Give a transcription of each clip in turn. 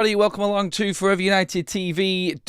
Welcome along to Forever United TV.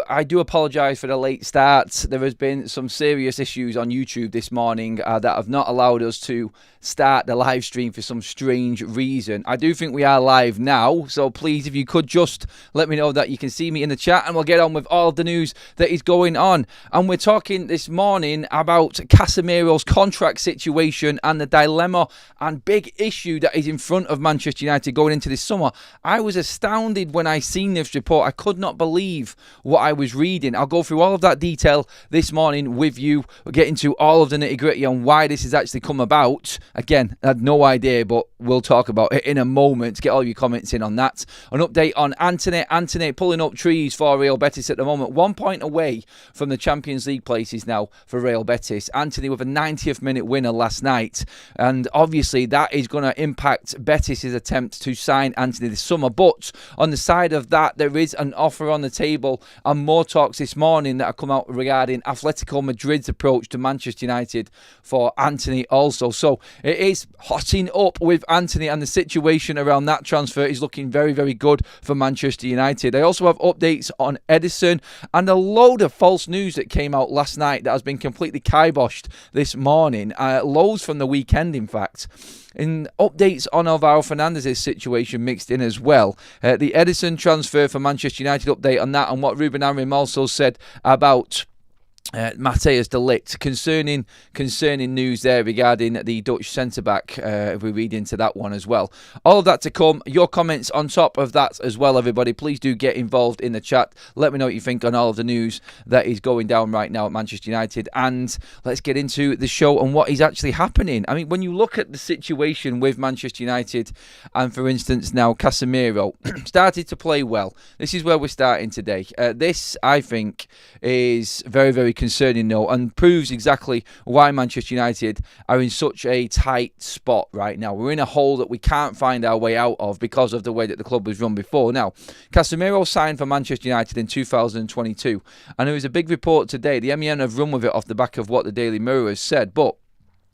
I do apologise for the late start. There has been some serious issues on YouTube this morning that have not allowed us to start the live stream for some strange reason. I do think we are live now, so please, if you could just let me know that you can see me in the chat, and we'll get on with all the news that is going on. And we're talking this morning about Casemiro's contract situation and the dilemma and big issue that is in front of Manchester United going into this summer. I was astounded when I seen this report. I could not believe what I was reading. I'll go through all of that detail this morning with you. We'll get into all of the nitty-gritty on why this has actually come about. Again, I had no idea, but we'll talk about it in a moment. Get all your comments in on that. An update on Antony. Antony pulling up trees for Real Betis at the moment. 1 point away from the Champions League places now for Real Betis. Antony with a 90th minute winner last night. And obviously that is going to impact Betis' attempt to sign Antony this summer. But on the side of that, there is an offer on the table and more talks this morning that have come out regarding Atletico Madrid's approach to Manchester United for Antony also. So it is hotting up with Antony, and the situation around that transfer is looking very, very good for Manchester United. I also have updates on Edison and a load of false news that came out last night that has been completely kiboshed this morning. Loads from the weekend, in fact. In updates on Alvaro Fernandez's situation mixed in as well. The Edison transfer for Manchester United, update on that, and what Ruben Amorim also said about Matthijs de Ligt, concerning news there regarding the Dutch centre-back, if we read into that one as well. All of that to come. Your comments on top of that as well, everybody. Please do get involved in the chat. Let me know what you think on all of the news that is going down right now at Manchester United. And let's get into the show and what is actually happening. I mean, when you look at the situation with Manchester United and, for instance, now Casemiro started to play well. This is where we're starting today. This, I think, is very, very concerning though, and proves exactly why Manchester United are in such a tight spot right now. We're in a hole that we can't find our way out of because of the way that the club was run before. Now, Casemiro signed for Manchester United in 2022, and there was a big report today. The MEN have run with it off the back of what the Daily Mirror has said, but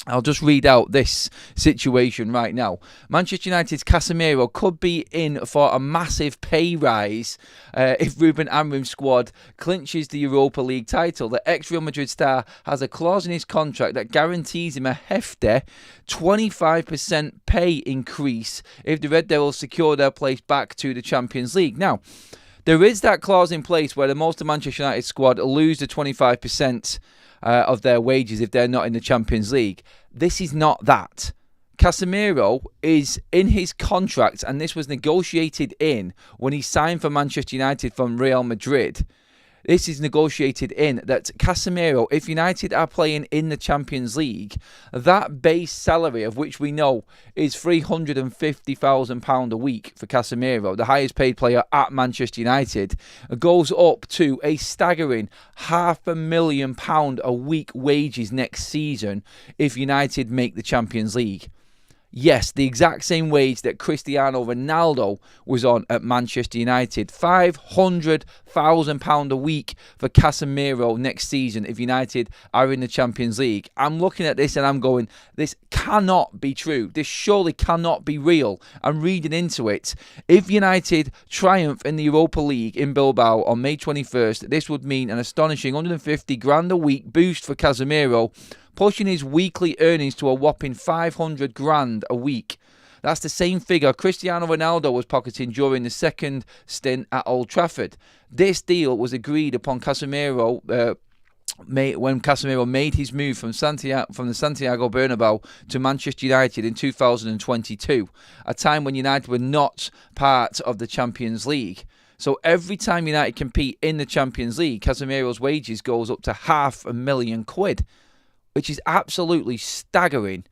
I'll just read out this situation right now. Manchester United's Casemiro could be in for a massive pay rise if Ruben Amorim's squad clinches the Europa League title. The ex-Real Madrid star has a clause in his contract that guarantees him a hefty 25% pay increase if the Red Devils secure their place back to the Champions League. Now, there is that clause in place where the most of Manchester United squad lose the 25% of their wages if they're not in the Champions League. This is not that. Casemiro is in his contract, and this was negotiated in when he signed for Manchester United from Real Madrid. This is negotiated in that Casemiro, if United are playing in the Champions League, that base salary, of which we know is £350,000 a week for Casemiro, the highest paid player at Manchester United, goes up to a staggering £500,000 a week wages next season if United make the Champions League. Yes, the exact same wage that Cristiano Ronaldo was on at Manchester United. £500,000 a week for Casemiro next season if United are in the Champions League. I'm looking at this and I'm going, this cannot be true. This surely cannot be real. I'm reading into it. If United triumph in the Europa League in Bilbao on May 21st, this would mean an astonishing 150 grand a week boost for Casemiro, pushing his weekly earnings to a whopping 500 grand a week. That's the same figure Cristiano Ronaldo was pocketing during the second stint at Old Trafford. This deal was agreed upon Casemiro when Casemiro made his move from the Santiago Bernabeu to Manchester United in 2022, a time when United were not part of the Champions League. So every time United compete in the Champions League, Casemiro's wages goes up to £500,000, which is absolutely staggering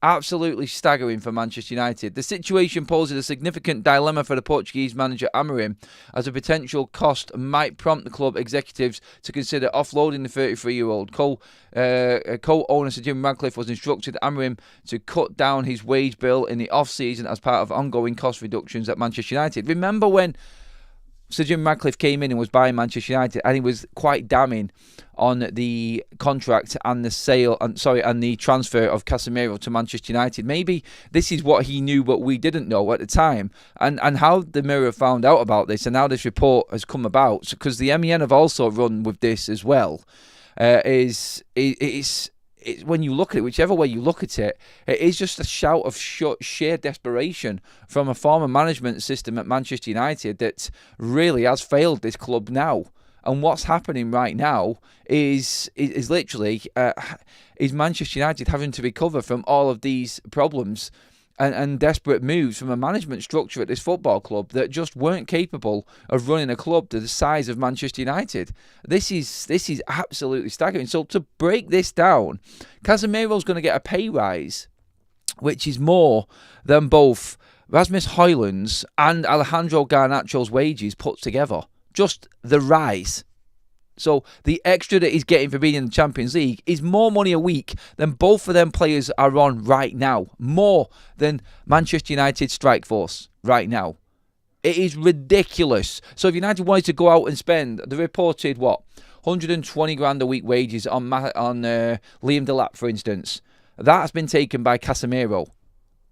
for Manchester United. The situation poses a significant dilemma for the Portuguese manager Amorim, as a potential cost might prompt the club executives to consider offloading the 33-year-old. Co-owner Sir Jim Radcliffe was instructed Amorim to cut down his wage bill in the off-season as part of ongoing cost reductions at Manchester United. Remember when Sir Jim Ratcliffe came in and was buying Manchester United, and he was quite damning on the contract and the and the transfer of Casemiro to Manchester United. Maybe this is what he knew, but we didn't know at the time. And how the Mirror found out about this, and how this report has come about, because the MEN have also run with this as well. When you look at it, whichever way you look at it, it is just a shout of sheer desperation from a former management system at Manchester United that really has failed this club now. And what's happening right now is literally is Manchester United having to recover from all of these problems and desperate moves from a management structure at this football club that just weren't capable of running a club to the size of Manchester United. This is absolutely staggering. So to break this down, Casemiro's going to get a pay rise, which is more than both Rasmus Højlund's and Alejandro Garnacho's wages put together. Just the rise. So the extra that he's getting for being in the Champions League is more money a week than both of them players are on right now. More than Manchester United strike force right now. It is ridiculous. So if United wanted to go out and spend the reported, 120 grand a week wages on Liam Delap, for instance, that has been taken by Casemiro.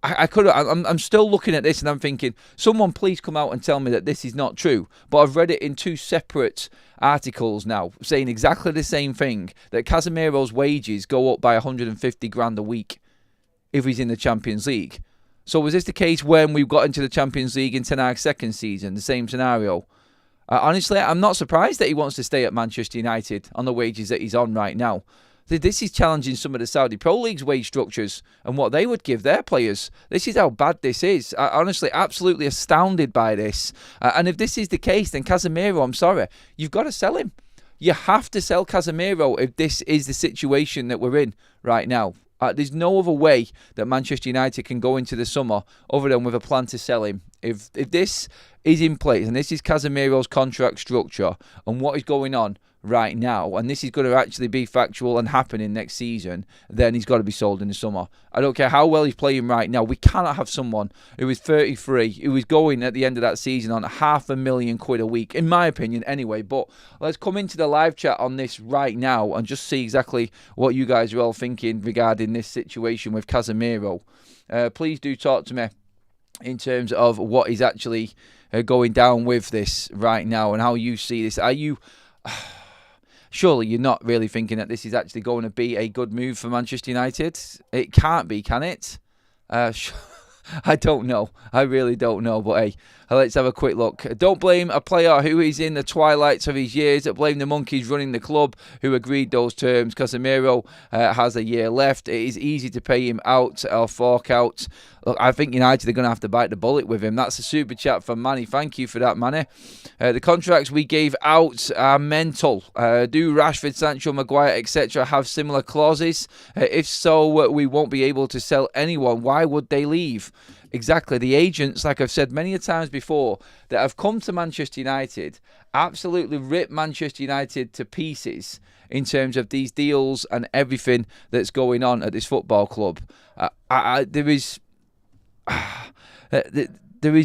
I'm still looking at this and I'm thinking, someone please come out and tell me that this is not true. But I've read it in two separate articles now saying exactly the same thing, that Casemiro's wages go up by 150 grand a week if he's in the Champions League. So was this the case when we got into the Champions League in Ten Hag's second season, the same scenario? Honestly, I'm not surprised that he wants to stay at Manchester United on the wages that he's on right now. This is challenging some of the Saudi Pro League's wage structures and what they would give their players. This is how bad this is. Honestly, absolutely astounded by this. And if this is the case, then Casemiro, I'm sorry, you've got to sell him. You have to sell Casemiro if this is the situation that we're in right now. There's no other way that Manchester United can go into the summer other than with a plan to sell him. If this is in place, and this is Casemiro's contract structure and what is going on right now, and this is going to actually be factual and happening next season, then he's got to be sold in the summer. I don't care how well he's playing right now. We cannot have someone who is 33, who is going at the end of that season on £500,000 a week, in my opinion anyway. But let's come into the live chat on this right now and just see exactly what you guys are all thinking regarding this situation with Casemiro. Please do talk to me in terms of what is actually going down with this right now and how you see this. Are you... Surely you're not really thinking that this is actually going to be a good move for Manchester United? It can't be, can it? I don't know. I really don't know. But hey, let's have a quick look. Don't blame a player who is in the twilights of his years. Blame the monkeys running the club who agreed those terms. Casemiro has a year left. It is easy to pay him out or fork out. Look, I think United are going to have to bite the bullet with him. That's a super chat from Manny. Thank you for that, Manny. The contracts we gave out are mental. Do Rashford, Sancho, Maguire, etc. have similar clauses? If so, we won't be able to sell anyone. Why would they leave? Exactly. The agents, like I've said many a times before, that have come to Manchester United, absolutely ripped Manchester United to pieces in terms of these deals and everything that's going on at this football club. There is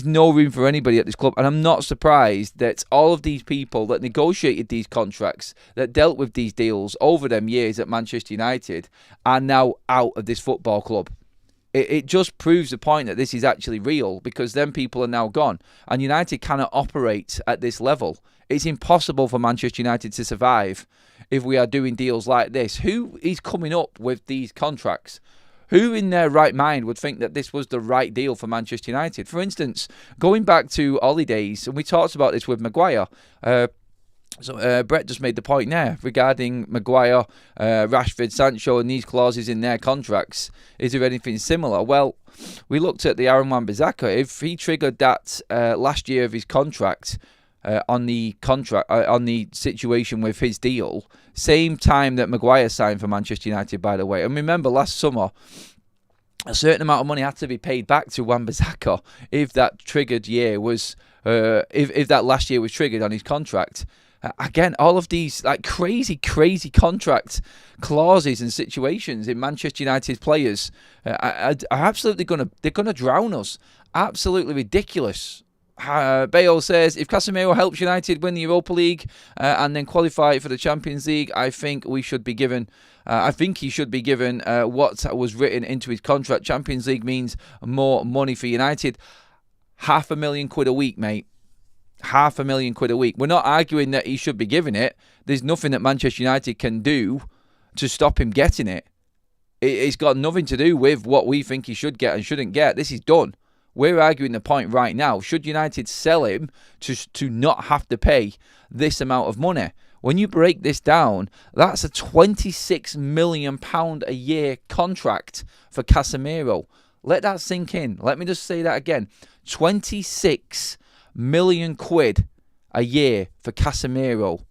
no room for anybody at this club, and I'm not surprised that all of these people that negotiated these contracts, that dealt with these deals over them years at Manchester United, are now out of this football club. It just proves the point that this is actually real, because them people are now gone, and United cannot operate at this level. It's impossible for Manchester United to survive if we are doing deals like this. Who is coming up with these contracts? Who in their right mind would think that this was the right deal for Manchester United? For instance, going back to Ollie days, and we talked about this with Maguire. Brett just made the point there regarding Maguire, Rashford, Sancho, and these clauses in their contracts. Is there anything similar? Well, we looked at the Aaron Wan-Bissaka. If he triggered that last year of his contract, on the situation with his deal, same time that Maguire signed for Manchester United, by the way. And remember, last summer, a certain amount of money had to be paid back to Wan-Bissaka if that triggered year was, if that last year was triggered on his contract. Again, all of these like crazy contract clauses and situations in Manchester United's players are absolutely they're gonna drown us. Absolutely ridiculous. Bale says, if Casemiro helps United win the Europa League and then qualify for the Champions League, I think he should be given what was written into his contract. Champions League means more money for United. £500,000 a week, mate. £500,000 a week. We're not arguing that he should be given it. There's nothing that Manchester United can do to stop him getting it. It's got nothing to do with what we think he should get and shouldn't get. This is done. We're arguing the point right now. Should United sell him to not have to pay this amount of money? When you break this down, that's a £26 million a year contract for Casemiro. Let that sink in. Let me just say that again. £26 million a year for Casemiro.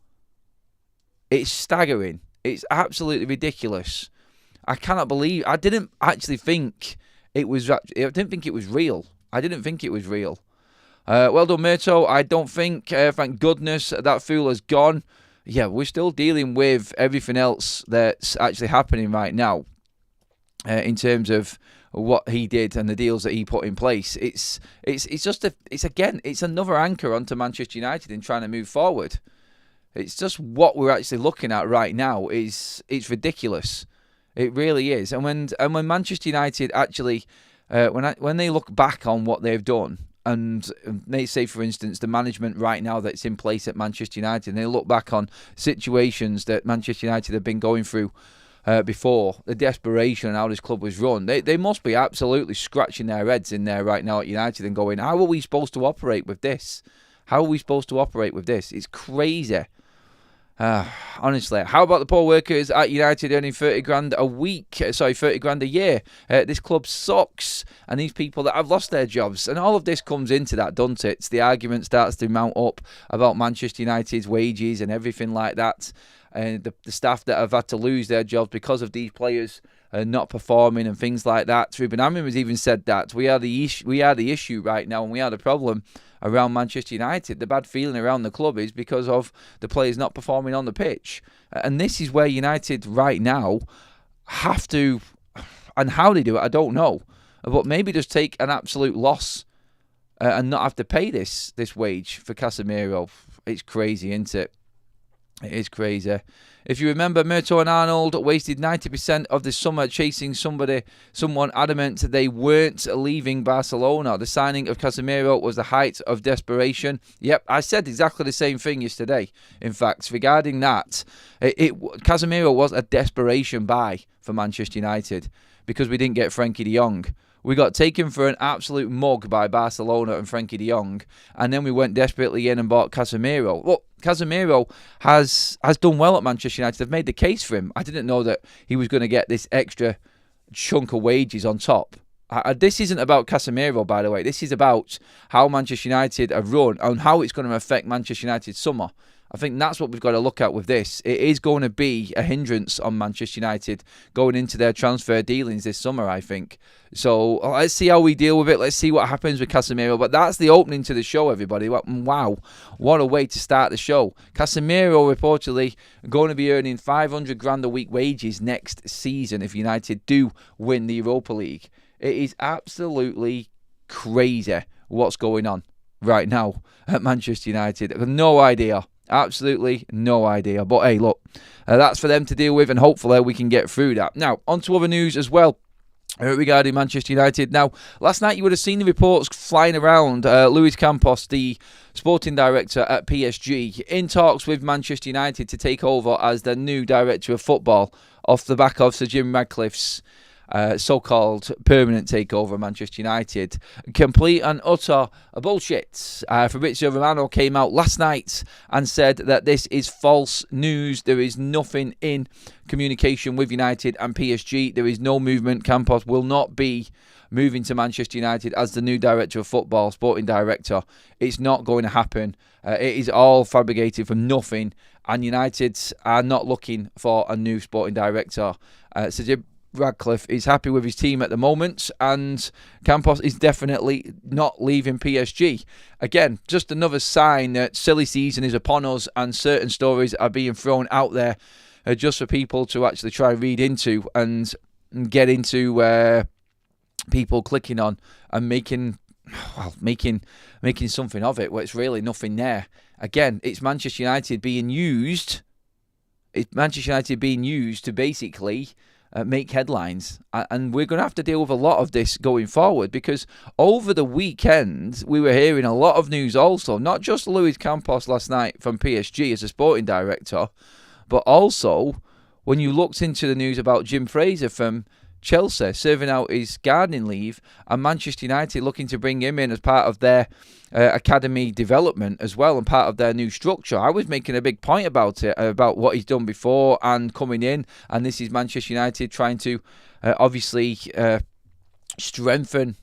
It's staggering. It's absolutely ridiculous. I cannot believe. I didn't think it was real. Well done, Murto. I don't think, thank goodness, that fool has gone. Yeah, we're still dealing with everything else that's actually happening right now in terms of what he did and the deals that he put in place. It's another anchor onto Manchester United in trying to move forward. It's just what we're actually looking at right now it's ridiculous. It really is. And when Manchester United actually when they look back on what they've done, and they say, for instance, the management right now that's in place at Manchester United, and they look back on situations that Manchester United have been going through before, the desperation and how this club was run, they must be absolutely scratching their heads in there right now at United and going, how are we supposed to operate with this? It's crazy. Honestly, how about the poor workers at United earning 30 grand a week? 30 grand a year. This club sucks, and these people that have lost their jobs, and all of this comes into that, doesn't it? The argument starts to mount up about Manchester United's wages and everything like that, and the staff that have had to lose their jobs because of these players not performing and things like that. Ruben Amorim has even said that we are the issue right now, and we are the problem around Manchester United. The bad feeling around the club is because of the players not performing on the pitch. And this is where United right now have to, and how they do it, I don't know, but maybe just take an absolute loss and not have to pay this wage for Casemiro. It's crazy, isn't it? It is crazy. If you remember, Murto and Arnold wasted 90% of the summer chasing someone adamant they weren't leaving Barcelona. The signing of Casemiro was the height of desperation. Yep, I said exactly the same thing yesterday. In fact, regarding that, Casemiro was a desperation buy for Manchester United because we didn't get Frenkie de Jong. We got taken for an absolute mug by Barcelona and Frenkie de Jong, and then we went desperately in and bought Casemiro. Well, Casemiro has done well at Manchester United. They've made the case for him. I didn't know that he was going to get this extra chunk of wages on top. This isn't about Casemiro, by the way. This is about how Manchester United are run and how it's going to affect Manchester United's summer. I think that's what we've got to look at with this. It is going to be a hindrance on Manchester United going into their transfer dealings this summer, I think. So let's see how we deal with it. Let's see what happens with Casemiro. But that's the opening to the show, everybody. Wow, what a way to start the show. Casemiro reportedly going to be earning 500 grand a week wages next season if United do win the Europa League. It is absolutely crazy what's going on right now at Manchester United. I have no idea. Absolutely no idea. But hey, look, that's for them to deal with, and hopefully we can get through that. Now, on to other news as well regarding Manchester United. Now, last night you would have seen the reports flying around. Luis Campos, the sporting director at PSG, in talks with Manchester United to take over as the new director of football off the back of Sir Jim Ratcliffe's so-called permanent takeover of Manchester United. Complete and utter bullshit. Fabrizio Romano came out last night and said that this is false news. There is nothing in communication with United and PSG. There is no movement. Campos will not be moving to Manchester United as the new director of football, sporting director. It's not going to happen. It is all fabricated from nothing, and United are not looking for a new sporting director. Sir Jim Ratcliffe is happy with his team at the moment, and Campos is definitely not leaving PSG. Again, just another sign that silly season is upon us, and certain stories are being thrown out there just for people to actually try and read into and get into people clicking on and making making something of it where it's really nothing there. Again, it's Manchester United being used. It's Manchester United being used to basically make headlines. And we're going to have to deal with a lot of this going forward, because over the weekend we were hearing a lot of news also, not just Luis Campos last night from PSG as a sporting director, but also when you looked into the news about Jim Fraser from Chelsea serving out his gardening leave, and Manchester United looking to bring him in as part of their academy development as well, and part of their new structure. I was making a big point about it, about what he's done before and coming in, and this is Manchester United trying to obviously strengthen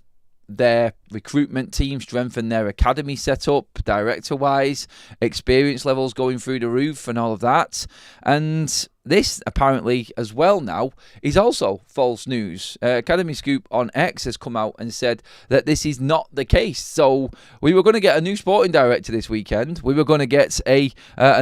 their recruitment team, strengthen their academy setup, director-wise, experience levels going through the roof and all of that. And this, apparently, as well now, is also false news. Academy Scoop on X has come out and said that this is not the case. So we were going to get a new sporting director this weekend. We were going to get a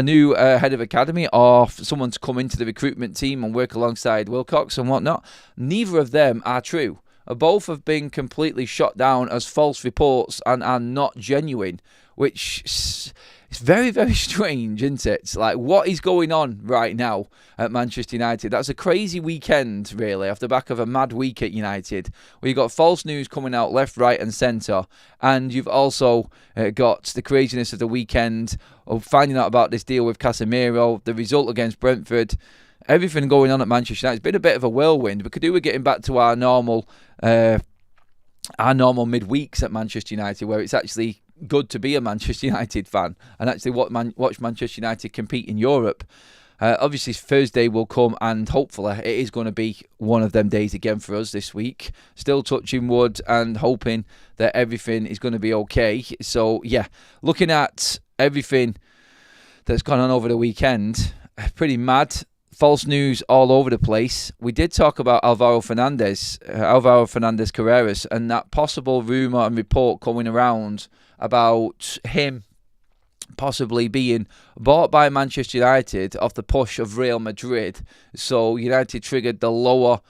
new head of academy, or someone to come into the recruitment team and work alongside Wilcox and whatnot. Neither of them are true. Both have been completely shot down as false reports and are not genuine, which is very, very strange, isn't it? It's like, what is going on right now at Manchester United? That's a crazy weekend, really, off the back of a mad week at United, where you've got false news coming out left, right and centre, and you've also got the craziness of the weekend of finding out about this deal with Casemiro, the result against Brentford. Everything going on at Manchester United. It's been a bit of a whirlwind. We could do with getting back to our normal midweeks at Manchester United, where it's actually good to be a Manchester United fan and actually watch Manchester United compete in Europe. Obviously, Thursday will come, and hopefully it is going to be one of them days again for us this week. Still touching wood and hoping that everything is going to be okay. So, yeah, looking at everything that's gone on over the weekend, pretty mad. False news all over the place. We did talk about Alvaro Fernandez Carreras, and that possible rumour and report coming around about him possibly being bought by Manchester United off the push of Real Madrid. So United triggered the lower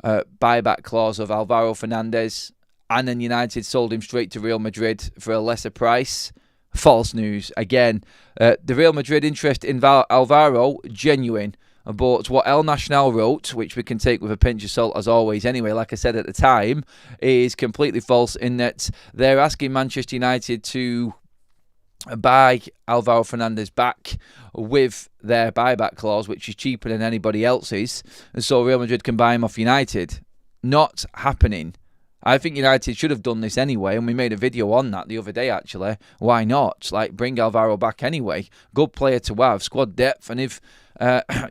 buyback clause of Alvaro Fernandez, and then United sold him straight to Real Madrid for a lesser price. False news. Again, the Real Madrid interest in Alvaro, genuine. But what El Nacional wrote, which we can take with a pinch of salt as always anyway, like I said at the time, is completely false, in that they're asking Manchester United to buy Alvaro Fernandez back with their buyback clause, which is cheaper than anybody else's, and so Real Madrid can buy him off United. Not happening. I think United should have done this anyway, and we made a video on that the other day, actually. Why not? Like, bring Alvaro back anyway. Good player to have, squad depth, and if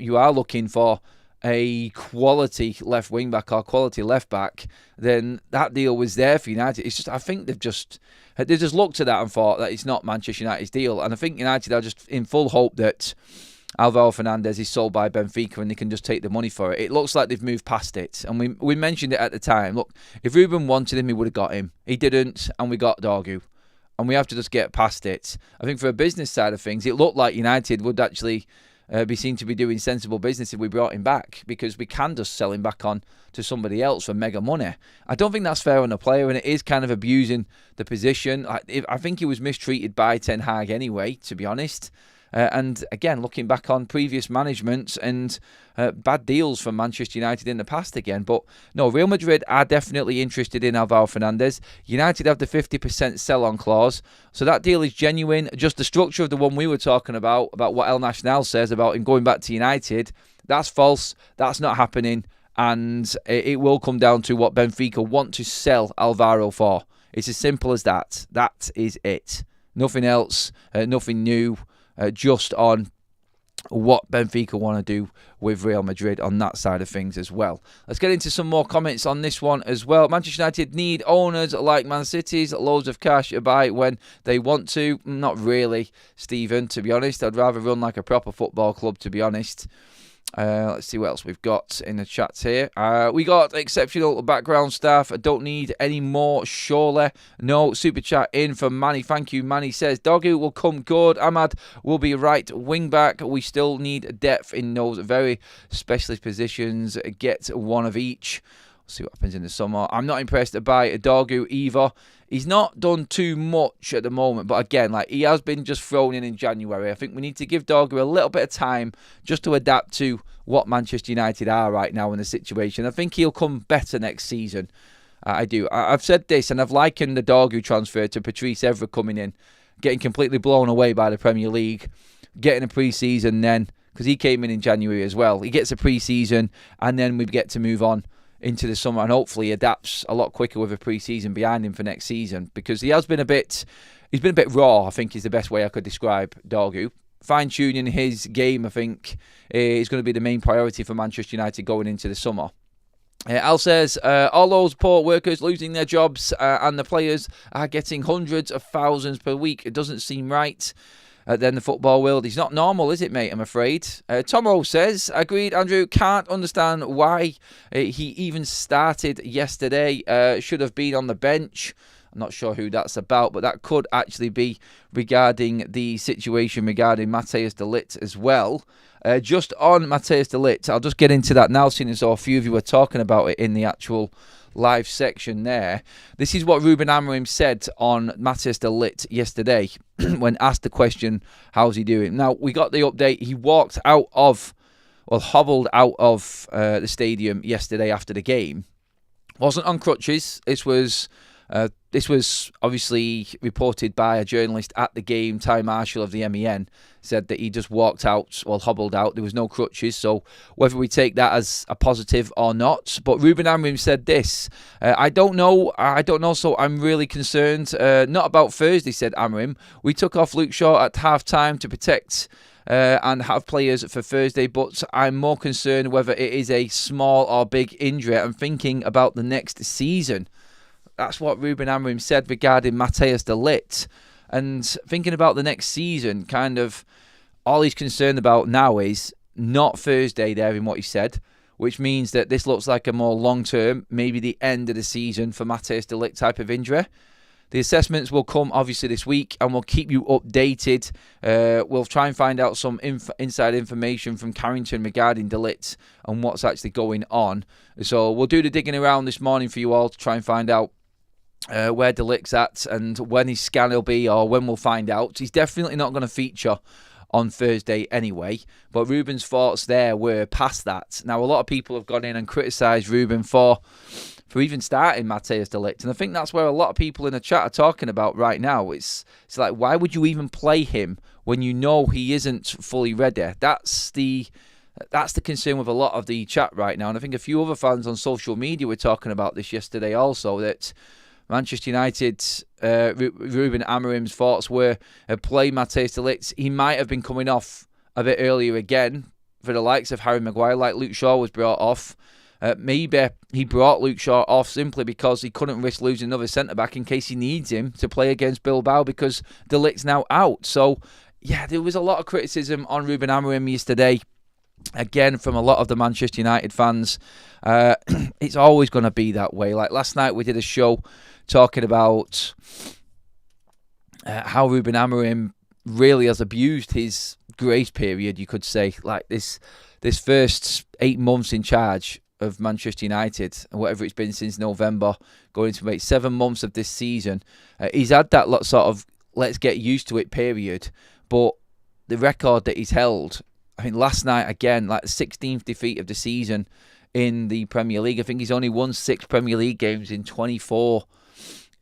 you are looking for a quality left wing back or quality left back, then that deal was there for United. It's just, I think they've just looked at that and thought that it's not Manchester United's deal, and I think United are just in full hope that Alvaro Fernandez is sold by Benfica and they can just take the money for it. It looks like they've moved past it, and we mentioned it at the time. Look, if Ruben wanted him, he would have got him. He didn't, and we got Dorgu, and we have to just get past it. I think for a business side of things, it looked like United would actually be seen to be doing sensible business if we brought him back, because we can just sell him back on to somebody else for mega money. I don't think that's fair on the player, and it is kind of abusing the position. I think he was mistreated by Ten Hag anyway, to be honest. And again, looking back on previous management and bad deals from Manchester United in the past again. But no, Real Madrid are definitely interested in Alvaro Fernandez. United have the 50% sell-on clause. So that deal is genuine. Just the structure of the one we were talking about what El Nacional says about him going back to United, that's false. That's not happening. And it will come down to what Benfica want to sell Alvaro for. It's as simple as that. That is it. Nothing else, nothing new. Just on what Benfica want to do with Real Madrid on that side of things as well. Let's get into some more comments on this one as well. Manchester United need owners like Man City's, loads of cash to buy when they want to. Not really, Stephen, to be honest. I'd rather run like a proper football club, to be honest. Let's see what else we've got in the chats here. We got exceptional background staff. I don't need any more, surely. No, super chat in from Manny. Thank you, Manny says. Dorgu will come good. Ahmad will be right wing back. We still need depth in those very specialist positions. Get one of each. See what happens in the summer. I'm not impressed by Dorgu either. He's not done too much at the moment, but again, like, he has been just thrown in January. I think we need to give Dorgu a little bit of time just to adapt to what Manchester United are right now in the situation. I think he'll come better next season. I do. I've said this, and I've likened the Dorgu transfer to Patrice Evra coming in, getting completely blown away by the Premier League, getting a pre-season then, because he came in January as well. He gets a pre-season, and then we get to move on into the summer, and hopefully adapts a lot quicker with a pre-season behind him for next season, because he's been a bit raw, I think is the best way I could describe Dorgu. Fine-tuning his game, I think, is going to be the main priority for Manchester United going into the summer. Al says, all those poor workers losing their jobs and the players are getting hundreds of thousands per week. It doesn't seem right. Then the football world is not normal, is it, mate? I'm afraid. Tomo says, agreed, Andrew, can't understand why he even started yesterday. Should have been on the bench. I'm not sure who that's about, but that could actually be regarding the situation regarding Matthias de Ligt as well. Just on Matthias de Ligt, I'll just get into that now, seeing as though a few of you were talking about it in the actual live section there. This is what Ruben Amorim said on Matthias de Ligt yesterday when asked the question, how's he doing? Now, we got the update. He hobbled out of the stadium yesterday after the game. Wasn't on crutches. This was obviously reported by a journalist at the game. Ty Marshall of the MEN said that he just hobbled out. There was no crutches. So whether we take that as a positive or not. But Ruben Amorim said this. I don't know. So I'm really concerned. Not about Thursday, said Amorim. We took off Luke Shaw at half-time to protect and have players for Thursday, but I'm more concerned whether it is a small or big injury. I'm thinking about the next season. That's what Ruben Amorim said regarding Matthias de Ligt. And thinking about the next season, kind of all he's concerned about now is not Thursday there in what he said, which means that this looks like a more long-term, maybe the end of the season for Matthias de Ligt type of injury. The assessments will come obviously this week, and we'll keep you updated. We'll try and find out some inside information from Carrington regarding de Ligt and what's actually going on. So we'll do the digging around this morning for you all to try and find out where de Ligt's at and when his scan will be, or when we'll find out. He's definitely not going to feature on Thursday anyway, but Ruben's thoughts there were past that. Now, a lot of people have gone in and criticised Ruben for even starting Matthias de Ligt, and I think that's where a lot of people in the chat are talking about right now. It's like, why would you even play him when you know he isn't fully ready? That's the concern with a lot of the chat right now, and I think a few other fans on social media were talking about this yesterday also, that Manchester United, Ruben Amorim's thoughts were play Matthias de Ligt. He might have been coming off a bit earlier again for the likes of Harry Maguire, like Luke Shaw was brought off. Maybe he brought Luke Shaw off simply because he couldn't risk losing another centre-back in case he needs him to play against Bilbao, because de Ligt's now out. So, yeah, there was a lot of criticism on Ruben Amorim yesterday. Again, from a lot of the Manchester United fans. It's always going to be that way. Like last night we did a show talking about how Ruben Amorim really has abused his grace period, you could say. Like this first 8 months in charge of Manchester United, and whatever it's been since November, going into about 7 months of this season, he's had that sort of let's get used to it period. But the record that he's held, I think last night again, like the 16th defeat of the season in the Premier League. I think he's only won 6 Premier League games in 24.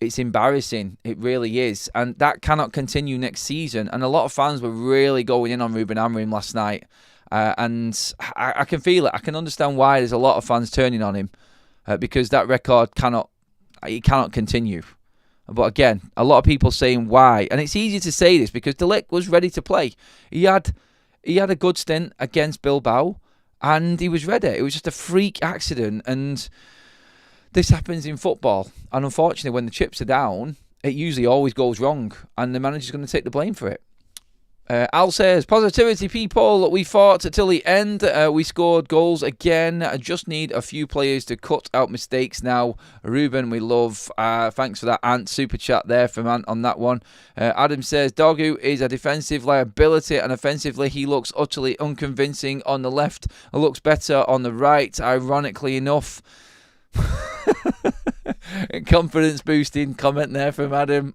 It's embarrassing. It really is. And that cannot continue next season. And a lot of fans were really going in on Ruben Amorim last night. And I can feel it. I can understand why there's a lot of fans turning on him. Because that record cannot continue. But again, a lot of people saying why. And it's easy to say this because de Ligt was ready to play. He had a good stint against Bilbao. And he was ready. It was just a freak accident. And this happens in football. And unfortunately, when the chips are down, it usually always goes wrong. And the manager's going to take the blame for it. Al says, positivity, people. We fought till the end. We scored goals again. I just need a few players to cut out mistakes now. Ruben, we love. Thanks for that, Ant. Super chat there from Ant on that one. Adam says, Dorgu is a defensive liability, and offensively he looks utterly unconvincing on the left. Looks better on the right, ironically enough. Confidence boosting comment there from Adam.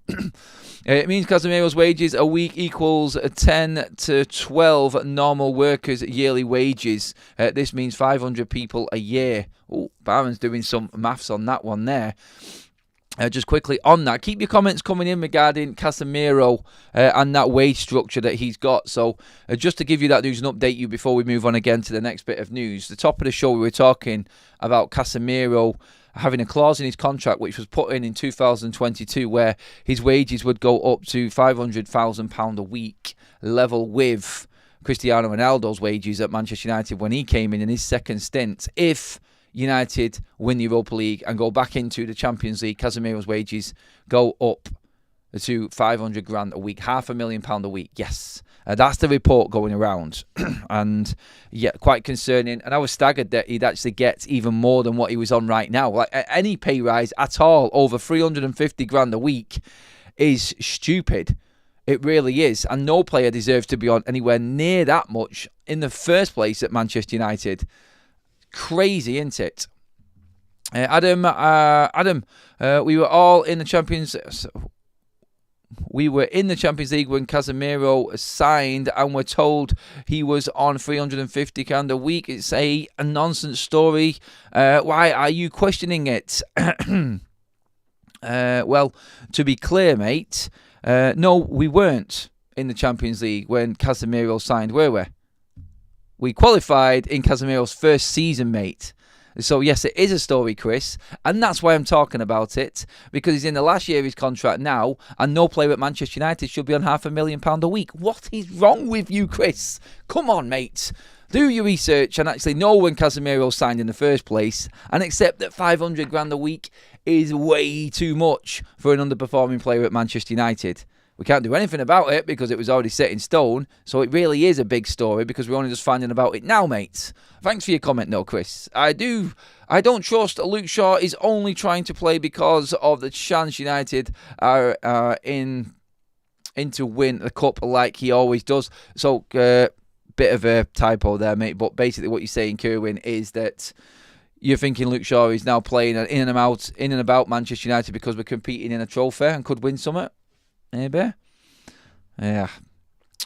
It means Casemiro's wages a week equals 10 to 12 normal workers' yearly wages. This means 500 people a year. Oh, Baron's doing some maths on that one there. Just quickly on that, keep your comments coming in regarding Casemiro and that wage structure that he's got. So just to give you that news and update you before we move on again to the next bit of news. The top of the show, we were talking about Casemiro having a clause in his contract which was put in 2022 where his wages would go up to £500,000 a week, level with Cristiano Ronaldo's wages at Manchester United when he came in his second stint. If United win the Europa League and go back into the Champions League, Casemiro's wages go up to 500 grand a week, £500,000 a week. Yes, that's the report going around. And yeah, quite concerning. And I was staggered that he'd actually get even more than what he was on right now. Like any pay rise at all over 350 grand a week is stupid. It really is. And no player deserves to be on anywhere near that much in the first place at Manchester United. Crazy, isn't it? Adam, we were all in the Champions. We were in the Champions League when Casemiro signed, and we're told he was on 350 grand a week. It's a nonsense story. Why are you questioning it? Well, to be clear, mate, no, we weren't in the Champions League when Casemiro signed, were we? We qualified in Casemiro's first season, mate. So, yes, it is a story, Chris, and that's why I'm talking about it, because he's in the last year of his contract now, and no player at Manchester United should be on £500,000 a week. What is wrong with you, Chris? Come on, mate. Do your research and actually know when Casemiro signed in the first place, and accept that 500 grand a week is way too much for an underperforming player at Manchester United. We can't do anything about it because it was already set in stone. So it really is a big story because we're only just finding about it now, mates. Thanks for your comment, though, Chris. I don't trust Luke Shaw is only trying to play because of the chance United are in to win the cup like he always does. So, bit of a typo there, mate. But basically what you're saying, Kerwin, is that you're thinking Luke Shaw is now playing in and about Manchester United because we're competing in a trophy and could win something. Maybe. Yeah.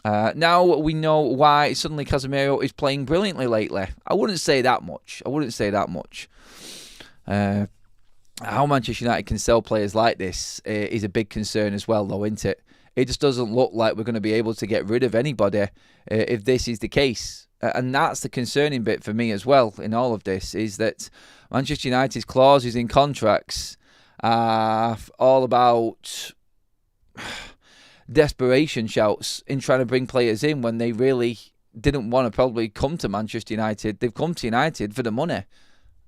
Now we know why suddenly Casemiro is playing brilliantly lately. I wouldn't say that much. How Manchester United can sell players like this is a big concern as well, though, isn't it? It just doesn't look like we're going to be able to get rid of anybody if this is the case. And that's the concerning bit for me as well in all of this, is that Manchester United's clauses in contracts are all about desperation shouts in trying to bring players in when they really didn't want to probably come to Manchester United. They've come to United for the money.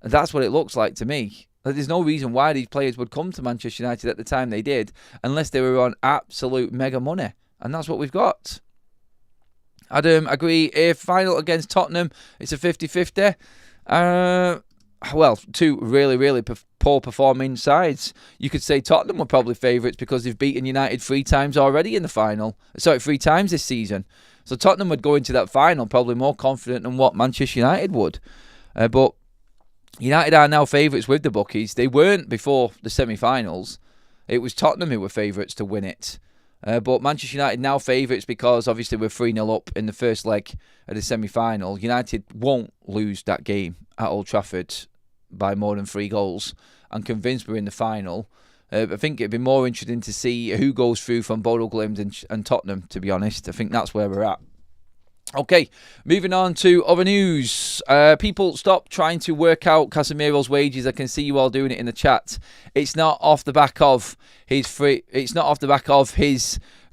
And that's what it looks like to me. There's no reason why these players would come to Manchester United at the time they did unless they were on absolute mega money. And that's what we've got. Adam, agree. If final against Tottenham, it's a 50-50. Well, two really poor performing sides. You could say Tottenham were probably favourites because they've beaten United 3 times already in the final. 3 times this season. So Tottenham would go into that final probably more confident than what Manchester United would. But United are now favourites with the bookies. They weren't before the semi-finals. It was Tottenham who were favourites to win it. But Manchester United now favourites because obviously we're 3-0 up in the first leg of the semi-final. United won't lose that game at Old Trafford by more than 3 goals. I'm convinced we're in the final. I think it'd be more interesting to see who goes through from Bodo Glimt and Tottenham, to be honest. I think that's where we're at. Okay, moving on to other news. People, stop trying to work out Casemiro's wages. I can see you all doing it in the chat. It's not off the back of his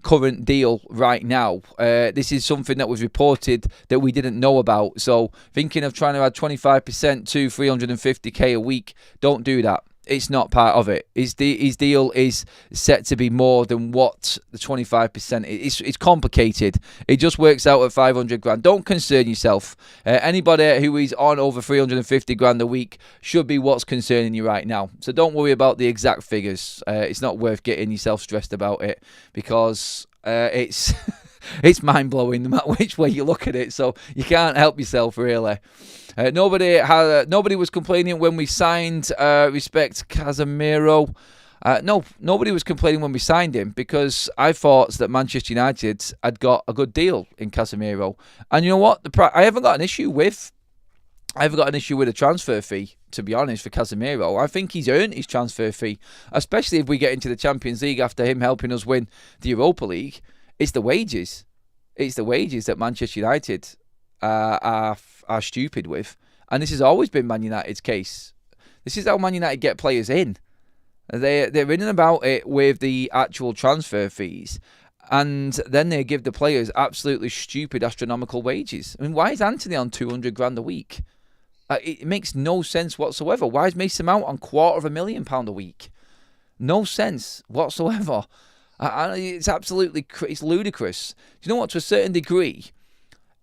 current deal right now. This is something that was reported that we didn't know about. So thinking of trying to add 25% to 350k a week, don't do that. It's not part of it. His deal is set to be more than what the 25% is. It's complicated. It just works out at 500 grand. Don't concern yourself. Anybody who is on over 350 grand a week should be what's concerning you right now. So don't worry about the exact figures. It's not worth getting yourself stressed about it because it's It's mind-blowing no matter which way you look at it, so you can't help yourself, really. Nobody was complaining when we signed respect Casemiro. No, nobody was complaining when we signed him because I thought that Manchester United had got a good deal in Casemiro. And you know what? I haven't got an issue with a transfer fee, to be honest, for Casemiro. I think he's earned his transfer fee, especially if we get into the Champions League after him helping us win the Europa League. It's the wages. It's the wages that Manchester United are stupid with. And this has always been Man United's case. This is how Man United get players in. They're in and about it with the actual transfer fees. And then they give the players absolutely stupid astronomical wages. I mean, why is Antony on 200 grand a week? It makes no sense whatsoever. Why is Mason Mount on £250,000 a week? No sense whatsoever. It's absolutely it's ludicrous. Do you know what? To a certain degree,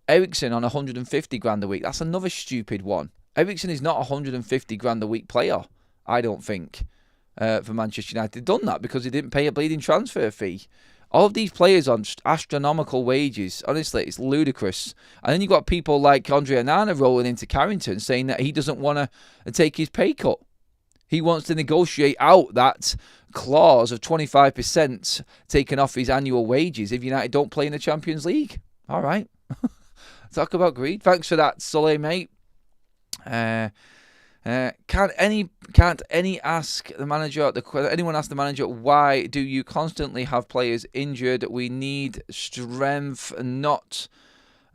Eriksen on 150 grand a week. That's another stupid one. Eriksen is not a 150 grand a week player, I don't think, for Manchester United. They've done that because he didn't pay a bleeding transfer fee. All of these players on astronomical wages. Honestly, it's ludicrous. And then you've got people like Andre Onana rolling into Carrington saying that he doesn't want to take his pay cut. He wants to negotiate out that clause of 25% taken off his annual wages if United don't play in the Champions League. All right. Talk about greed. Thanks for that, Sully, mate. Can't anyone ask the manager why do you constantly have players injured? We need strength, not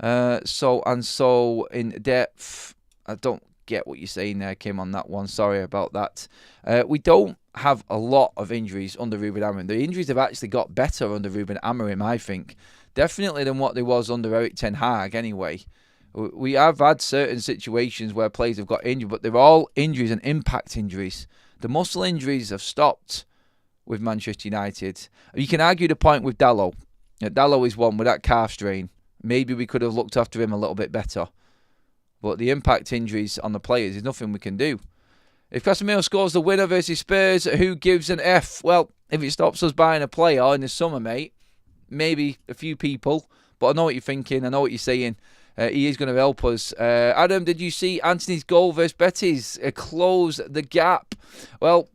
so in depth. I don't get what you're saying there, Kim, on that one. Sorry about that. We don't have a lot of injuries under Ruben Amorim. The injuries have actually got better under Ruben Amorim, I think. Definitely than what they was under Erik Ten Hag, anyway. We have had certain situations where players have got injured, but they're all injuries and impact injuries. The muscle injuries have stopped with Manchester United. You can argue the point with Dalot. Dalot is one with that calf strain. Maybe we could have looked after him a little bit better. But the impact injuries on the players is nothing we can do. If Casemiro scores the winner versus Spurs, who gives an F? Well, if it stops us buying a player in the summer, mate, maybe a few people. But I know what you're thinking. I know what you're saying. He is going to help us. Adam, did you see Antony's goal versus Betis close the gap? Well,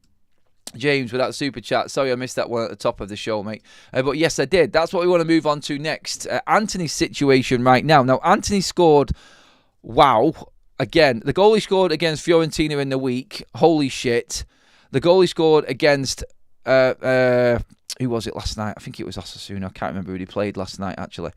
James, with that super chat. Sorry I missed that one at the top of the show, mate. But yes, I did. That's what we want to move on to next. Antony's situation right now. Now, Antony scored, wow, again. The goal he scored against Fiorentina in the week, holy shit. The goal he scored against, who was it last night? I think it was Osasuna. I can't remember who he played last night, actually.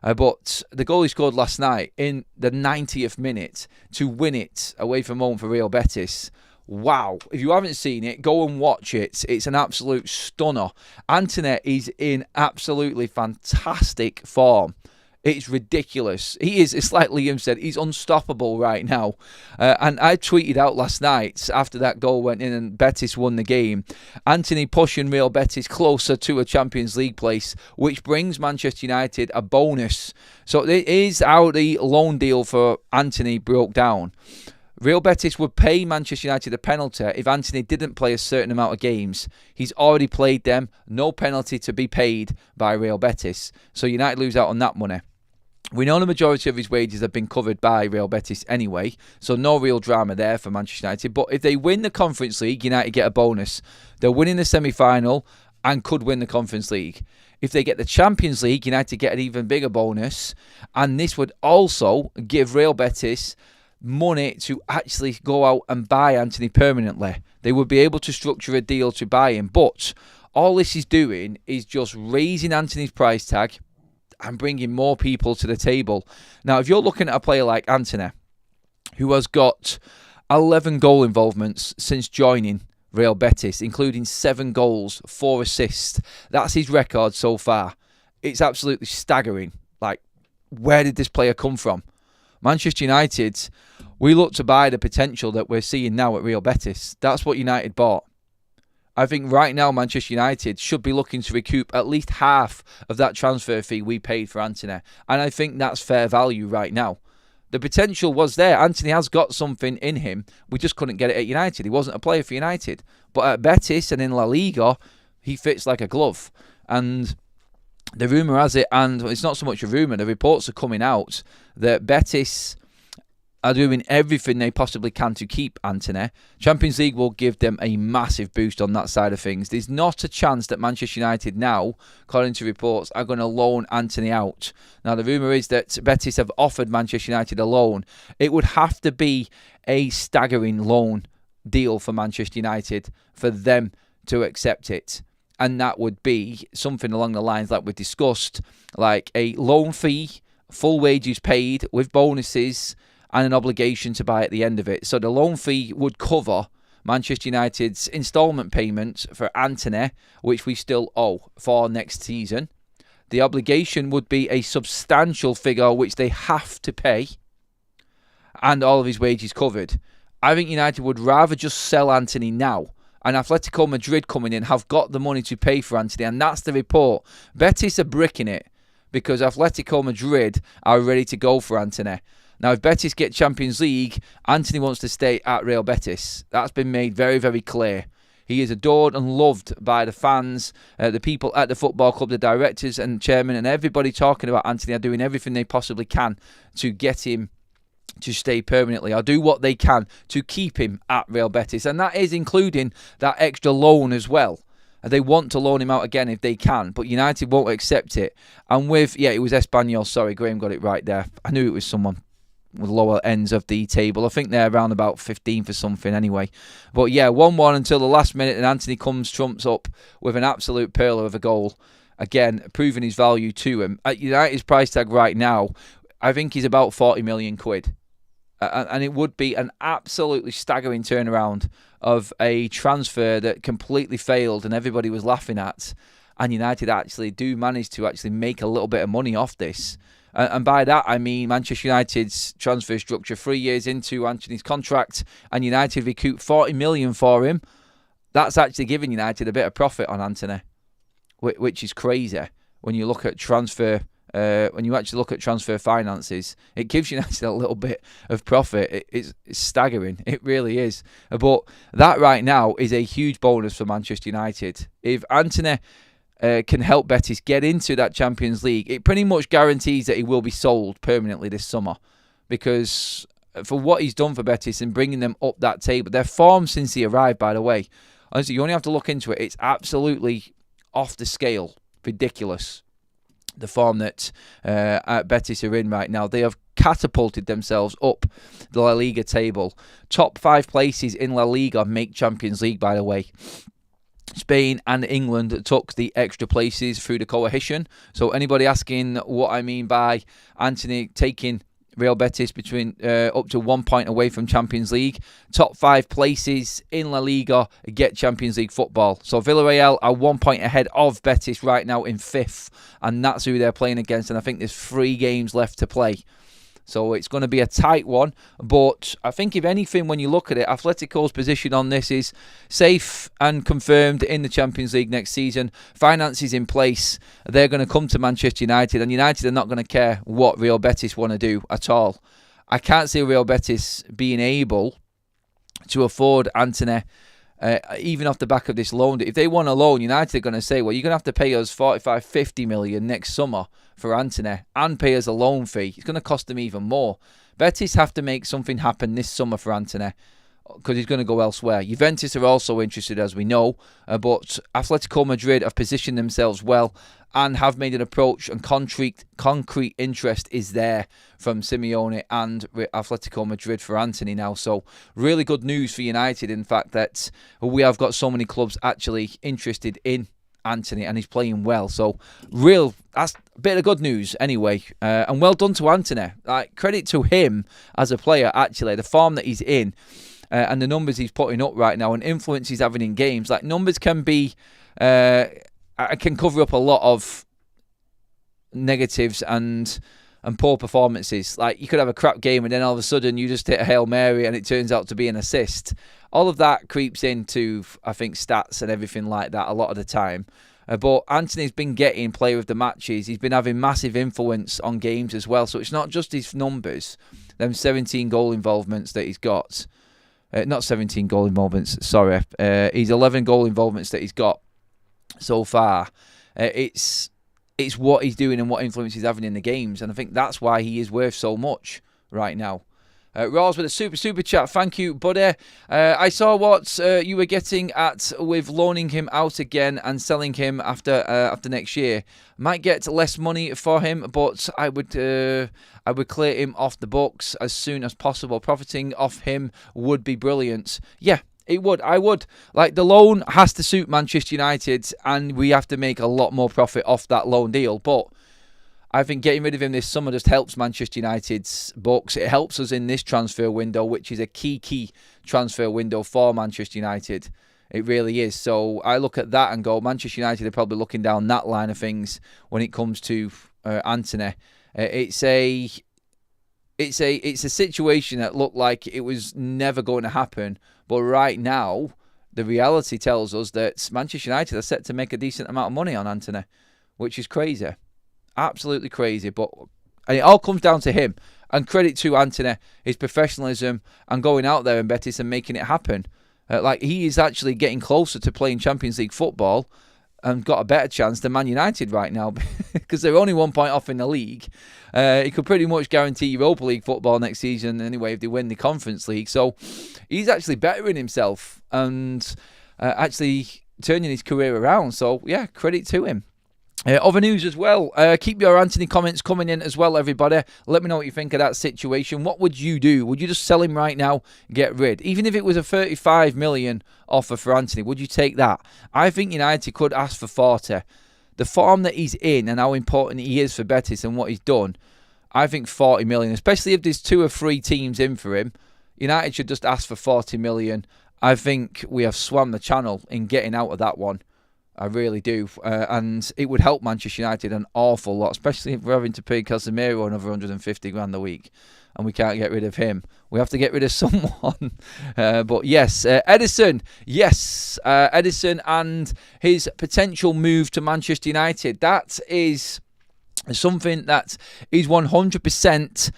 But the goal he scored last night in the 90th minute to win it away from home for Real Betis. Wow. If you haven't seen it, go and watch it. It's an absolute stunner. Antony is in absolutely fantastic form. It's ridiculous. He is, it's like Liam said, he's unstoppable right now. And I tweeted out last night after that goal went in and Betis won the game. Antony pushing Real Betis closer to a Champions League place, which brings Manchester United a bonus. So it is how the loan deal for Antony broke down. Real Betis would pay Manchester United a penalty if Antony didn't play a certain amount of games. He's already played them. No penalty to be paid by Real Betis. So United lose out on that money. We know the majority of his wages have been covered by Real Betis anyway, so no real drama there for Manchester United. But if they win the Conference League, United get a bonus. They're winning the semi-final and could win the Conference League. If they get the Champions League, United get an even bigger bonus. And this would also give Real Betis money to actually go out and buy Antony permanently. They would be able to structure a deal to buy him. But all this is doing is just raising Antony's price tag and bringing more people to the table. Now, if you're looking at a player like Antony, who has got 11 goal involvements since joining Real Betis, including 7 goals, 4 assists, that's his record so far. It's absolutely staggering. Like, where did this player come from? Manchester United, we look to buy the potential that we're seeing now at Real Betis. That's what United bought. I think right now Manchester United should be looking to recoup at least half of that transfer fee we paid for Antony. And I think that's fair value right now. The potential was there. Antony has got something in him. We just couldn't get it at United. He wasn't a player for United. But at Betis and in La Liga, he fits like a glove. And the rumour has it, and it's not so much a rumour, the reports are coming out that Betis are doing everything they possibly can to keep Antony. Champions League will give them a massive boost on that side of things. There's not a chance that Manchester United now, according to reports, are going to loan Antony out. Now, the rumour is that Betis have offered Manchester United a loan. It would have to be a staggering loan deal for Manchester United for them to accept it. And that would be something along the lines like we discussed, like a loan fee, full wages paid with bonuses, and an obligation to buy at the end of it. So the loan fee would cover Manchester United's instalment payment for Antony, which we still owe for next season. The obligation would be a substantial figure which they have to pay, and all of his wages covered. I think United would rather just sell Antony now, and Atletico Madrid coming in have got the money to pay for Antony, and that's the report. Betis are bricking it because Atletico Madrid are ready to go for Antony. Now, if Betis get Champions League, Antony wants to stay at Real Betis. That's been made very, very clear. He is adored and loved by the fans, the people at the football club, the directors and chairman, and everybody talking about Antony are doing everything they possibly can to get him to stay permanently, or do what they can to keep him at Real Betis. And that is including that extra loan as well. They want to loan him out again if they can, but United won't accept it. And with, it was Espanyol, sorry, Graham got it right there. I knew it was someone with lower ends of the table. I think they're around about 15th or something anyway. But 1-1 until the last minute, and Antony trumps up with an absolute pearler of a goal. Again, proving his value to him. At United's price tag right now, I think he's about 40 million quid. And it would be an absolutely staggering turnaround of a transfer that completely failed and everybody was laughing at. And United actually do manage to actually make a little bit of money off this. And by that, I mean Manchester United's transfer structure. 3 years into Antony's contract, and United recoup 40 million for him. That's actually giving United a bit of profit on Antony, which is crazy when you look at transfer. When you actually look at transfer finances, it gives United a little bit of profit. It's staggering. It really is. But that right now is a huge bonus for Manchester United. If Antony can help Betis get into that Champions League, it pretty much guarantees that he will be sold permanently this summer, because for what he's done for Betis and bringing them up that table, their form since he arrived, by the way, honestly, you only have to look into it. It's absolutely off the scale, ridiculous, the form that Betis are in right now. They have catapulted themselves up the La Liga table. Top 5 places in La Liga make Champions League, by the way. Spain and England took the extra places through the coalition. So anybody asking what I mean by Antony taking Real Betis between up to 1 point away from Champions League, top 5 places in La Liga get Champions League football. So Villarreal are 1 point ahead of Betis right now in 5th, and that's who they're playing against. And I think there's 3 games left to play. So it's going to be a tight one, but I think if anything, when you look at it, Atletico's position on this is safe and confirmed in the Champions League next season. Finances in place. They're going to come to Manchester United, and United are not going to care what Real Betis want to do at all. I can't see Real Betis being able to afford Antony, even off the back of this loan. If they want a loan, United are going to say, well, you're going to have to pay us 45, 50 million next summer for Antony and pay us a loan fee. It's going to cost them even more. Betis have to make something happen this summer for Antony, because he's going to go elsewhere. Juventus are also interested, as we know, but Atletico Madrid have positioned themselves well and have made an approach, and concrete interest is there from Simeone and Atletico Madrid for Antony now. So really good news for United, in fact, that we have got so many clubs actually interested in Antony, and he's playing well. So that's a bit of good news anyway, and well done to Antony. Credit to him as a player, actually, the form that he's in. And the numbers he's putting up right now and influence he's having in games. Like, numbers can be, can cover up a lot of negatives and poor performances. Like, you could have a crap game and then all of a sudden you just hit a Hail Mary and it turns out to be an assist. All of that creeps into, I think, stats and everything like that a lot of the time. But Antony's been getting player of the matches. He's been having massive influence on games as well. So it's not just his numbers, them 17 goal involvements that he's got. Not 17 goal involvements, sorry. He's 11 goal involvements that he's got so far. It's It's what he's doing and what influence he's having in the games. And I think that's why he is worth so much right now. Rawls with a super chat. Thank you, buddy. I saw what you were getting at with loaning him out again and selling him after next year. Might get less money for him, but I would clear him off the books as soon as possible. Profiting off him would be brilliant. Yeah. It would. I would. Like, the loan has to suit Manchester United, and we have to make a lot more profit off that loan deal. But I think getting rid of him this summer just helps Manchester United's books. It helps us in this transfer window, which is a key transfer window for Manchester United. It really is. So I look at that and go, Manchester United are probably looking down that line of things when it comes to Antony. It's a situation that looked like it was never going to happen. But right now, the reality tells us that Manchester United are set to make a decent amount of money on Antony, which is crazy. Absolutely crazy. And it all comes down to him. And credit to Antony, his professionalism, and going out there in Betis and making it happen. He is actually getting closer to playing Champions League football and got a better chance than Man United right now because they're only 1 point off in the league. He could pretty much guarantee Europa League football next season anyway if they win the Conference League. So he's actually bettering himself and actually turning his career around. So, yeah, credit to him. Other news as well. Keep your Antony comments coming in as well, everybody. Let me know what you think of that situation. What would you do? Would you just sell him right now, get rid? Even if it was a 35 million offer for Antony, would you take that? I think United could ask for 40. The form that he's in and how important he is for Betis and what he's done, I think 40 million, especially if there's 2 or 3 teams in for him, United should just ask for 40 million. I think we have swam the channel in getting out of that one. I really do. And it would help Manchester United an awful lot, especially if we're having to pay Casemiro another 150 grand a week and we can't get rid of him. We have to get rid of someone. But yes, Edison. Yes, Edison and his potential move to Manchester United. That is something that is 100%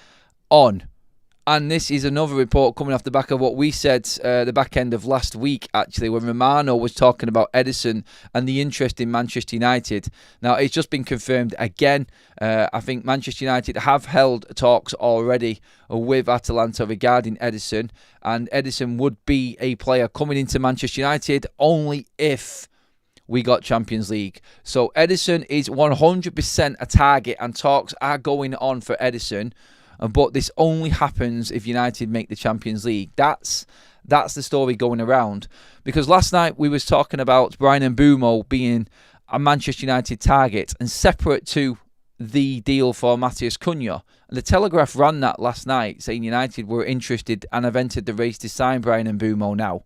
on. And this is another report coming off the back of what we said the back end of last week, actually, when Romano was talking about Edison and the interest in Manchester United. Now, it's just been confirmed again. I think Manchester United have held talks already with Atalanta regarding Edison. And Edison would be a player coming into Manchester United only if we got Champions League. So Edison is 100% a target and talks are going on for Edison. But this only happens if United make the Champions League. That's the story going around. Because last night we was talking about Bryan Mbeumo being a Manchester United target and separate to the deal for Matheus Cunha. And the Telegraph ran that last night, saying United were interested and have entered the race to sign Bryan Mbeumo now.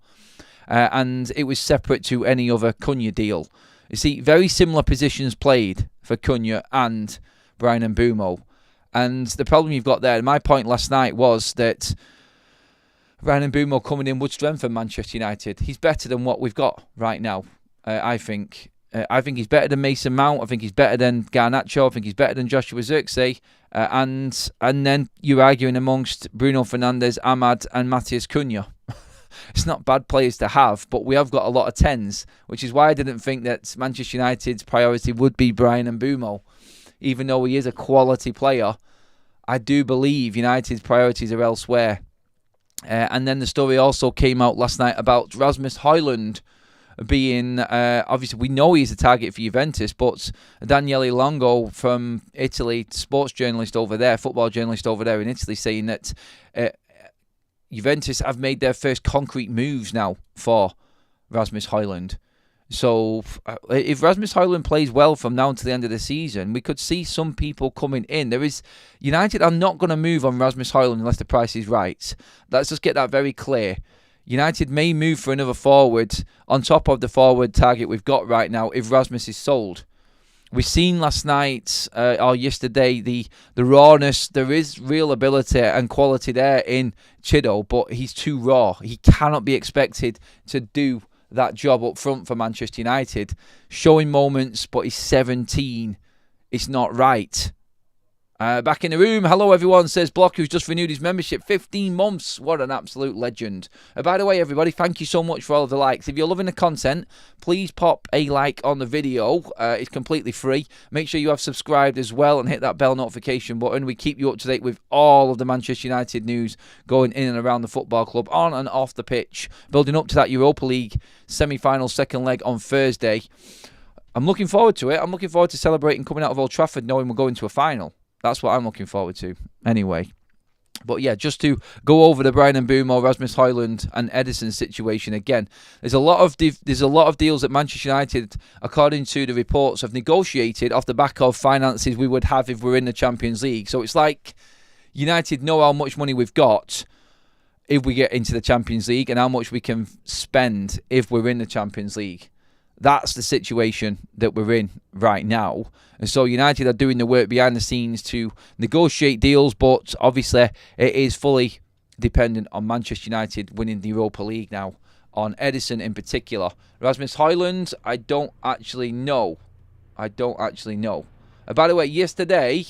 And it was separate to any other Cunha deal. You see, very similar positions played for Cunha and Bryan Mbeumo. And the problem you've got there, my point last night was that Bryan Mbeumo coming in would strengthen Manchester United. He's better than what we've got right now, I think. I think he's better than Mason Mount. I think he's better than Garnacho. I think he's better than Joshua Zirkzee. And then you're arguing amongst Bruno Fernandes, Ahmad and Matheus Cunha. It's not bad players to have, but we have got a lot of 10s, which is why I didn't think that Manchester United's priority would be Bryan Mbeumo. Even though he is a quality player, I do believe United's priorities are elsewhere. And then the story also came out last night about Rasmus Højlund being, obviously we know he's a target for Juventus, but Daniele Longo from Italy, sports journalist over there, football journalist over there in Italy, saying that Juventus have made their first concrete moves now for Rasmus Højlund. So if Rasmus Højlund plays well from now until the end of the season, we could see some people coming in. United are not going to move on Rasmus Højlund unless the price is right. Let's just get that very clear. United may move for another forward on top of the forward target we've got right now if Rasmus is sold. We've seen last night or yesterday the rawness. There is real ability and quality there in Chido, but he's too raw. He cannot be expected to do that job up front for Manchester United. Showing moments, but he's 17. It's not right. Back in the room, hello everyone, says Block, who's just renewed his membership, 15 months. What an absolute legend. By the way, everybody, thank you so much for all of the likes. If you're loving the content, please pop a like on the video. It's completely free. Make sure you have subscribed as well and hit that bell notification button. We keep you up to date with all of the Manchester United news going in and around the football club, on and off the pitch, building up to that Europa League semi-final second leg on Thursday. I'm looking forward to it. I'm looking forward to celebrating coming out of Old Trafford knowing we're going to a final. That's what I'm looking forward to. Anyway. But yeah, just to go over the Brian Mbeumo, Rasmus Højlund and Ederson situation again. There's a lot of deals that Manchester United, according to the reports, have negotiated off the back of finances we would have if we're in the Champions League. So it's like United know how much money we've got if we get into the Champions League and how much we can spend if we're in the Champions League. That's the situation that we're in right now. And so United are doing the work behind the scenes to negotiate deals, but obviously it is fully dependent on Manchester United winning the Europa League now, on Ederson in particular. Rasmus Højlund, I don't actually know. By the way, yesterday,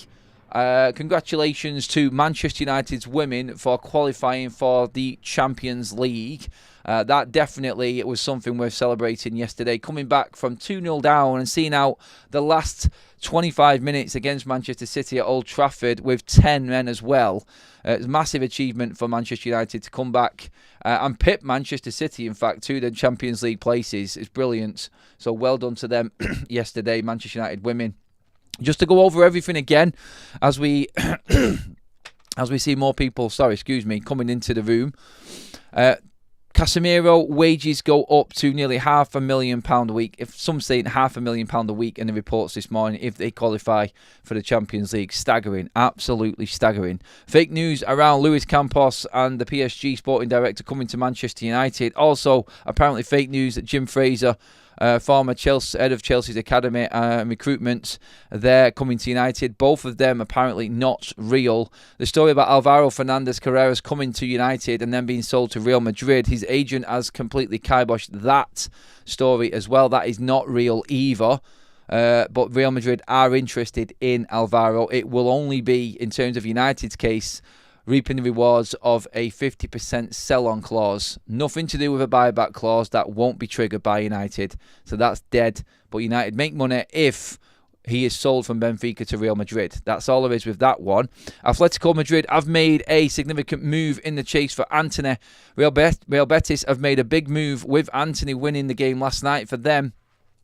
congratulations to Manchester United's women for qualifying for the Champions League. That definitely was something worth celebrating yesterday. Coming back from 2-0 down and seeing out the last 25 minutes against Manchester City at Old Trafford with 10 men as well. It's a massive achievement for Manchester United to come back and pip Manchester City, in fact, to the Champions League places. It's brilliant. So well done to them yesterday, Manchester United women. Just to go over everything again as we see more people, coming into the room. Casemiro wages go up to nearly £500,000 a week. If some saying £500,000 a week in the reports this morning, if they qualify for the Champions League. Staggering, absolutely staggering. Fake news around Luis Campos and the PSG sporting director coming to Manchester United. Also, apparently fake news that Jim Fraser, former head of Chelsea's academy recruitment, they're coming to United. Both of them apparently not real. The story about Alvaro Fernandez Carreras coming to United and then being sold to Real Madrid, his agent has completely kiboshed that story as well. That is not real either. But Real Madrid are interested in Alvaro. It will only be, in terms of United's case, reaping the rewards of a 50% sell-on clause. Nothing to do with a buyback clause. That won't be triggered by United. So that's dead. But United make money if he is sold from Benfica to Real Madrid. That's all there is with that one. Atletico Madrid have made a significant move in the chase for Antony. Real Betis have made a big move with Antony winning the game last night for them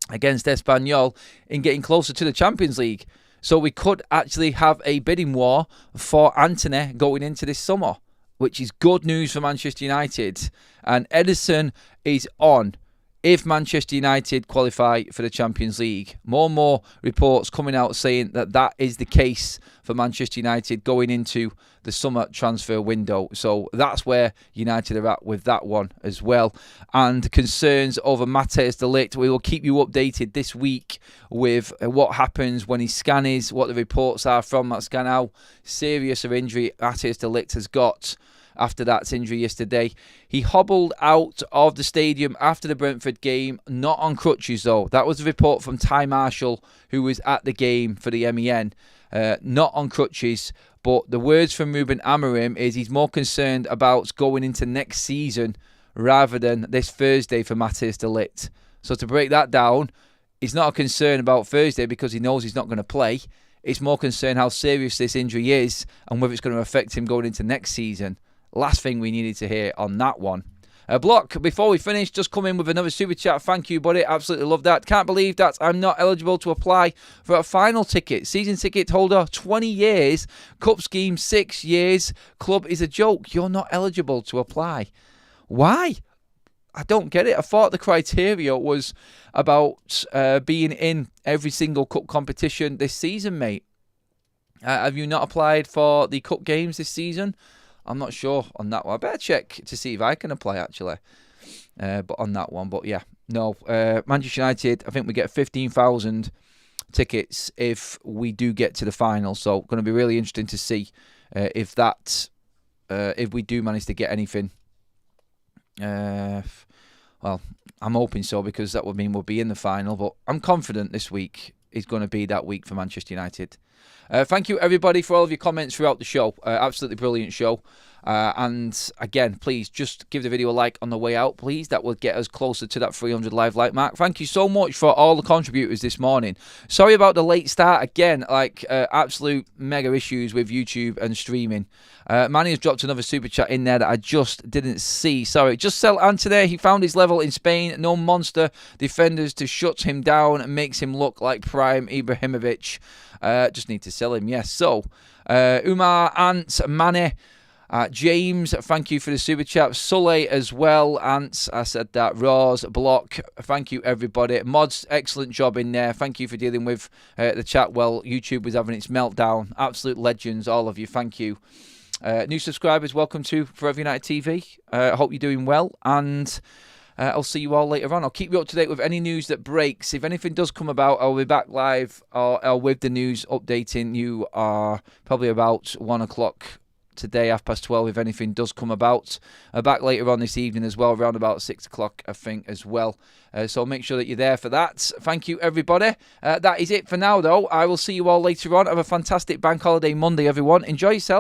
against Espanyol in getting closer to the Champions League. So we could actually have a bidding war for Antony going into this summer, which is good news for Manchester United. And Ederson is on if Manchester United qualify for the Champions League. More and more reports coming out saying that that is the case for Manchester United going into the summer transfer window. So that's where United are at with that one as well. And concerns over Matthijs de Ligt. We will keep you updated this week with what happens when his scan is, what the reports are from that scan, how serious of injury Matthijs de Ligt has got after that injury yesterday. He hobbled out of the stadium after the Brentford game, not on crutches though. That was a report from Ty Marshall, who was at the game for the MEN. Not on crutches, but the words from Ruben Amorim is he's more concerned about going into next season rather than this Thursday for Matthijs de Ligt. So to break that down, it's not a concern about Thursday because he knows he's not going to play. It's more concern how serious this injury is and whether it's going to affect him going into next season. Last thing we needed to hear on that one. Block, before we finish, just come in with another super chat. Thank you, buddy. Absolutely love that. Can't believe that I'm not eligible to apply for a final ticket. Season ticket holder, 20 years. Cup scheme, 6 years. Club is a joke. You're not eligible to apply. Why? I don't get it. I thought the criteria was about being in every single cup competition this season, mate. Have you not applied for the cup games this season? I'm not sure on that one. I better check to see if I can apply, actually. But on that one. But yeah, no. Manchester United, I think we get 15,000 tickets if we do get to the final. So going to be really interesting to see if we do manage to get anything. Well, I'm hoping so because that would mean we'll be in the final. But I'm confident this week is going to be that week for Manchester United. Thank you, everybody, for all of your comments throughout the show. Absolutely brilliant show. And again, please just give the video a like on the way out, please. That will get us closer to that 300 live like mark. Thank you so much for all the contributors this morning. Sorry about the late start again, absolute mega issues with YouTube and streaming. Manny has dropped another super chat in there that I just didn't see. Sorry, just sell Antony. He found his level in Spain. No monster defenders to shut him down and makes him look like prime Ibrahimovic. Just need to sell him, yes. So, Umar, Ant, Manny, James, thank you for the super chat. Sully as well. Ants, I said that. Roz, Block, thank you everybody. Mods, excellent job in there. Thank you for dealing with the chat while YouTube was having its meltdown. Absolute legends, all of you. Thank you. New subscribers, welcome to Forever United TV. I hope you're doing well, and I'll see you all later on. I'll keep you up to date with any news that breaks. If anything does come about, I'll be back live or with the news updating you probably about 1 o'clock today, 12:30, if anything does come about. Back later on this evening as well, around about 6 o'clock, I think, as well. So make sure that you're there for that. Thank you, everybody. That is it for now, though. I will see you all later on. Have a fantastic bank holiday Monday, everyone. Enjoy yourself.